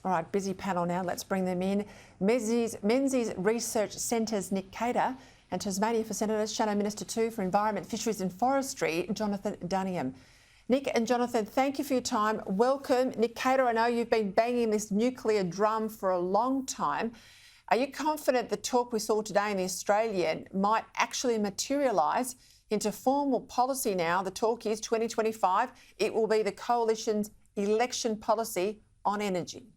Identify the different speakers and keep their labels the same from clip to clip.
Speaker 1: All right, busy panel now. Let's bring them in. Menzies Research Centre's Nick Cater and Tasmania for Senators, Shadow Minister too for Environment, Fisheries and Forestry, Jonathan Duniam. Nick and Jonathan, thank you for your time. Welcome. Nick Cater, I know you've been banging this nuclear drum for a long time. Are you confident the talk we saw today in the Australian might actually materialise into formal policy now? The talk is 2025. It will be the Coalition's election policy on energy.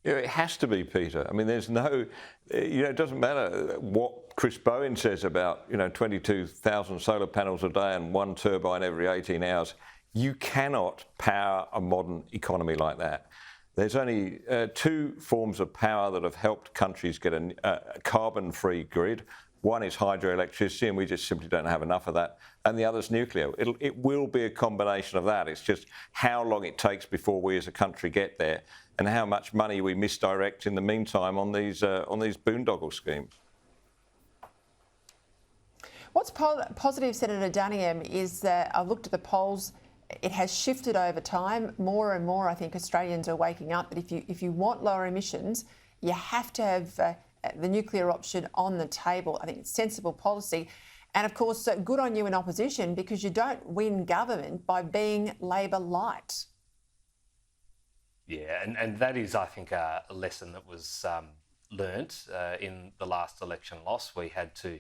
Speaker 2: Yeah, it has to be, Peter. I mean, there's no, it doesn't matter what Chris Bowen says about, 22,000 solar panels a day and one turbine every 18 hours. You cannot power a modern economy like that. There's only two forms of power that have helped countries get a carbon-free grid. One is hydroelectricity, and we just simply don't have enough of that. And the other is nuclear. It will be a combination of that. It's just how long it takes before we as a country get there and how much money we misdirect in the meantime on these boondoggle schemes.
Speaker 1: What's positive, Senator Duniam, is that I've looked at the polls. It has shifted over time. More and more, I think Australians are waking up that if you want lower emissions, you have to have the nuclear option on the table. I think it's sensible policy. And of course, good on you in opposition because you don't win government by being Labor light.
Speaker 3: Yeah, and that is, I think, a lesson that was learnt in the last election loss. We had to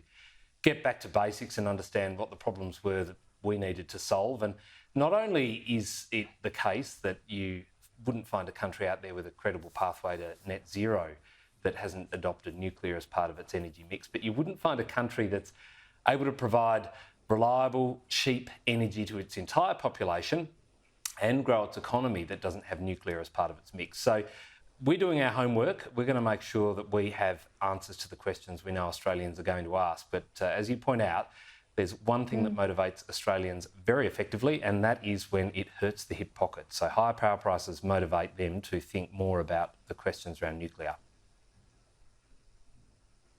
Speaker 3: get back to basics and understand what the problems were that we needed to solve. And not only is it the case that you wouldn't find a country out there with a credible pathway to net zero that hasn't adopted nuclear as part of its energy mix, but you wouldn't find a country that's able to provide reliable, cheap energy to its entire population and grow its economy that doesn't have nuclear as part of its mix. So we're doing our homework. We're going to make sure that we have answers to the questions we know Australians are going to ask. But as you point out, there's one thing that motivates Australians very effectively, and that is when it hurts the hip pocket. So higher power prices motivate them to think more about the questions around nuclear.